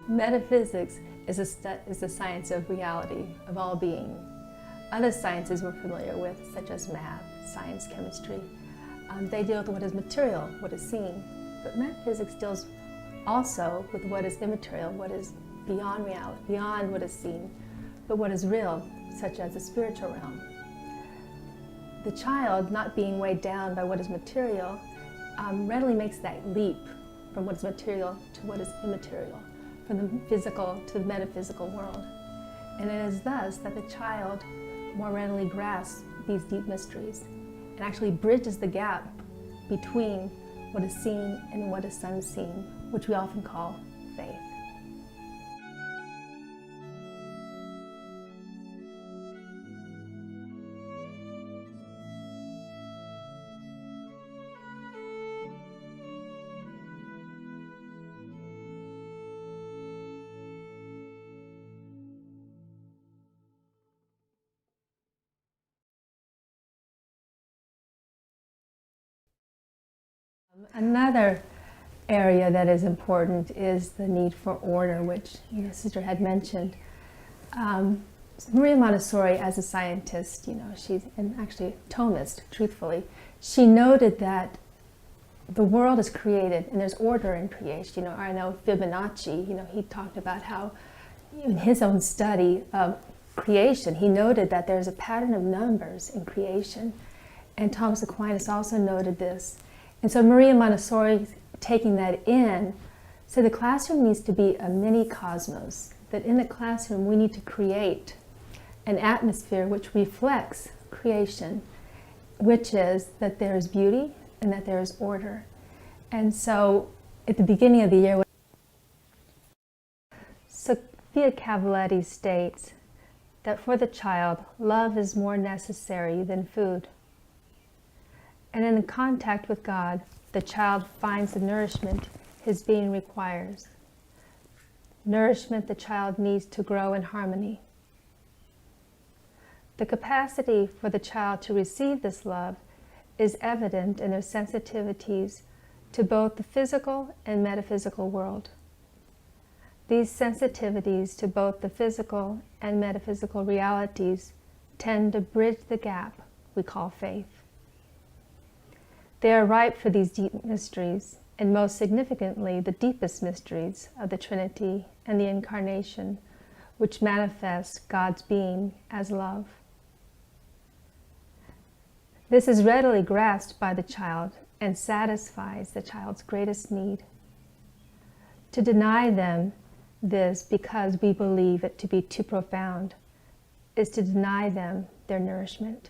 Metaphysics is the science of reality, of all being. Other sciences we're familiar with, such as math, science, chemistry, they deal with what is material, what is seen. But metaphysics deals also with what is immaterial, what is beyond reality, beyond what is seen, but what is real, such as the spiritual realm. The child, not being weighed down by what is material, readily makes that leap from what is material to what is immaterial, from the physical to the metaphysical world. And it is thus that the child more readily grasps these deep mysteries and actually bridges the gap between what is seen and what is unseen, which we often call faith. Another area that is important is the need for order, which your sister had mentioned. Maria Montessori, as a scientist, she's actually a Thomist, truthfully, she noted that the world is created and there's order in creation. I know Fibonacci, he talked about how in his own study of creation, he noted that there's a pattern of numbers in creation. And Thomas Aquinas also noted this. And so Maria Montessori, taking that in, said the classroom needs to be a mini cosmos, that in the classroom we need to create an atmosphere which reflects creation, which is that there is beauty and that there is order. And so at the beginning of the year, Sophia Cavalletti states that for the child, love is more necessary than food. And in contact with God, the child finds the nourishment his being requires. Nourishment the child needs to grow in harmony. The capacity for the child to receive this love is evident in their sensitivities to both the physical and metaphysical world. These sensitivities to both the physical and metaphysical realities tend to bridge the gap we call faith. They are ripe for these deep mysteries, and most significantly, the deepest mysteries of the Trinity and the Incarnation, which manifest God's being as love. This is readily grasped by the child and satisfies the child's greatest need. To deny them this because we believe it to be too profound is to deny them their nourishment.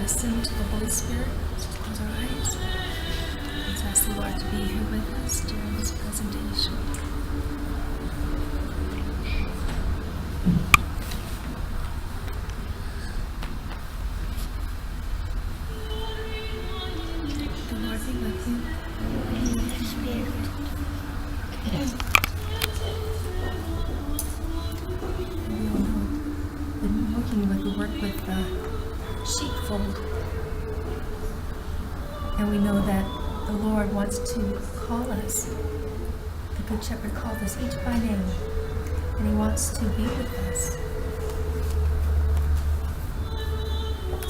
Listen to the Holy Spirit. Close our eyes. Let's ask the Lord to be here with us during this presentation. The Lord be with you. And with your spirit. We all know been working with the work with the sheepfold. And we know that the Lord wants to call us. The Good Shepherd called us each by name, and He wants to be with us.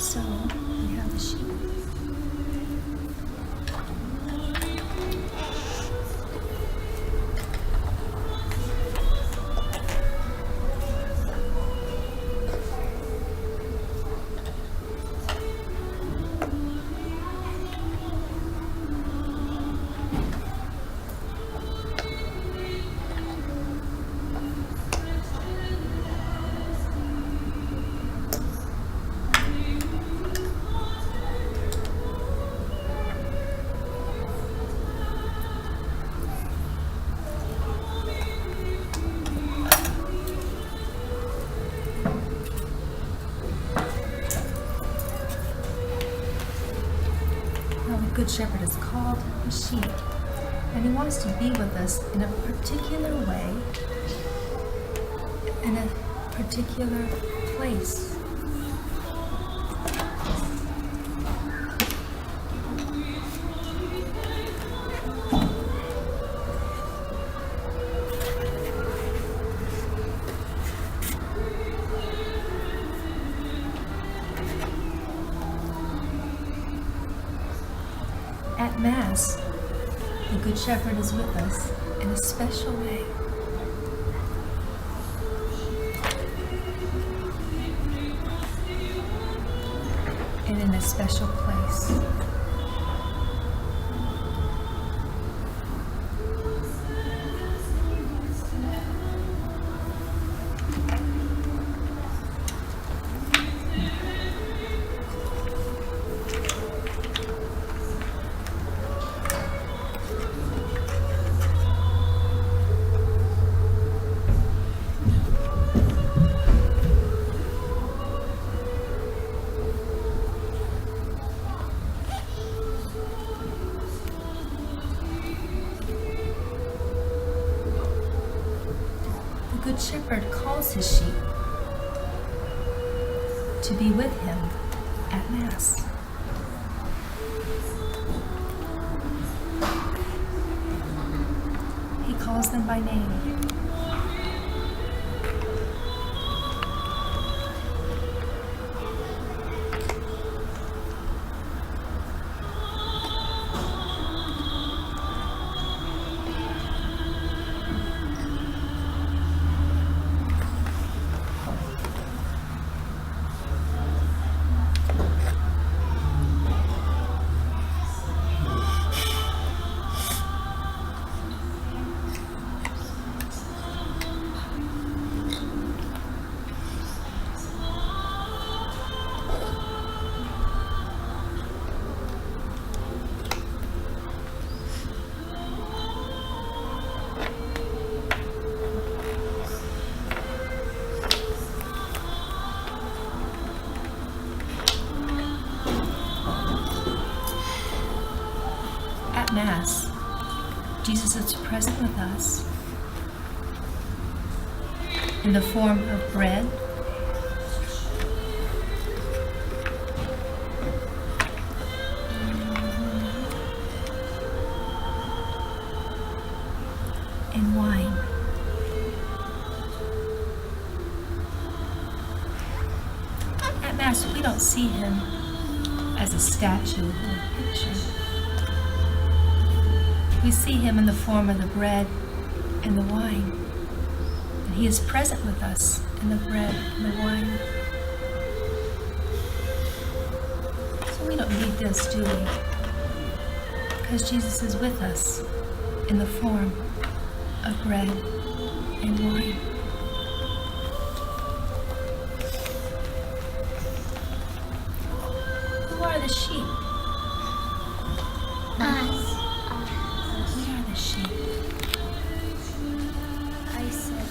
So, we have the sheep. Good Shepherd has called his sheep, and he wants to be with us in a particular way, in a particular place. At Mass, the Good Shepherd is with us in a special way. And in a special place. The Good Shepherd calls his sheep to be with him at Mass. He calls them by name. At Mass, Jesus is present with us in the form of bread, and wine. At Mass, we don't see him as a statue or a picture. We see him in the form of the bread and the wine. And he is present with us in the bread and the wine. So we don't need this, do we? Because Jesus is with us in the form of bread and wine. Who are the sheep? Us. We are the sheep. I said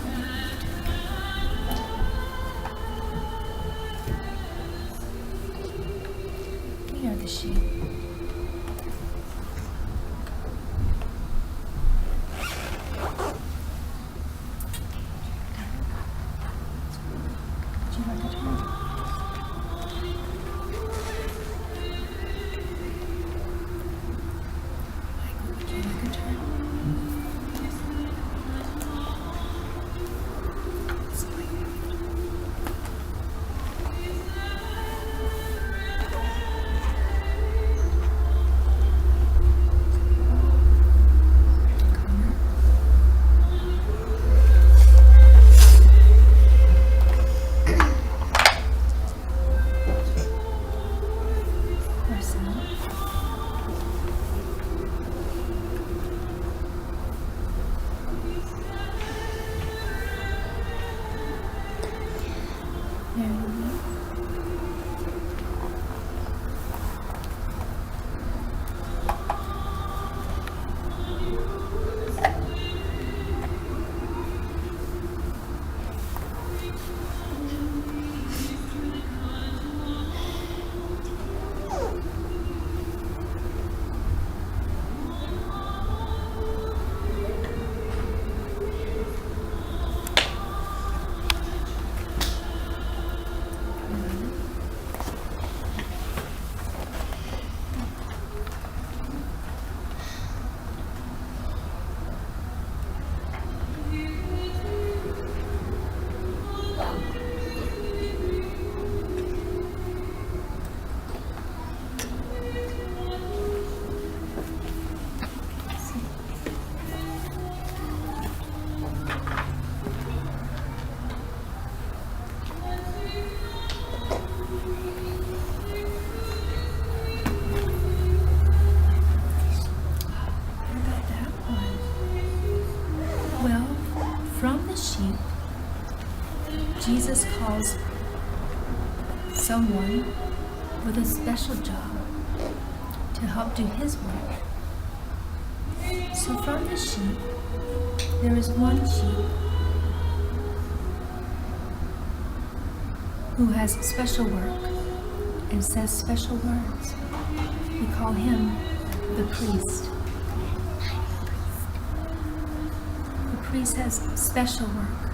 We are the sheep. Would you like a turn? Jesus calls someone with a special job to help do his work. So from the sheep, there is one sheep who has special work and says special words. We call him the priest. The priest has special work.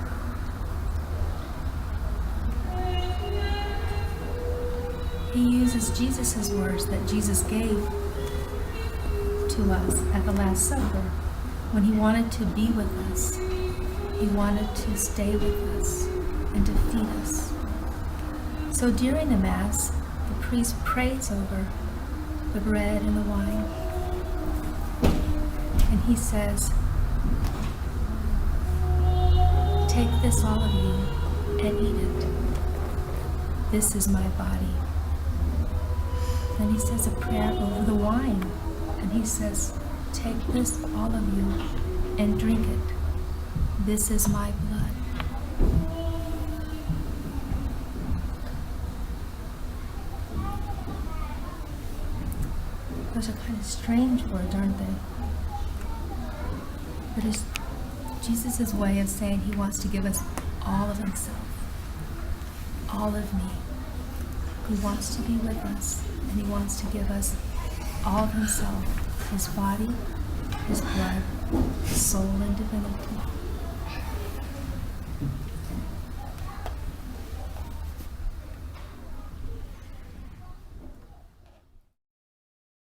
He uses Jesus' words that Jesus gave to us at the Last Supper when he wanted to be with us. He wanted to stay with us and to feed us. So during the Mass, the priest prays over the bread and the wine. And he says, "Take this, all of you, and eat it. This is my body." Then he says a prayer over the wine. And he says, "Take this, all of you, and drink it. This is my blood." Those are kind of strange words, aren't they? But it's Jesus' way of saying he wants to give us all of himself, all of me. He wants to be with us, and he wants to give us all of himself, his body, his blood, his soul, and divinity.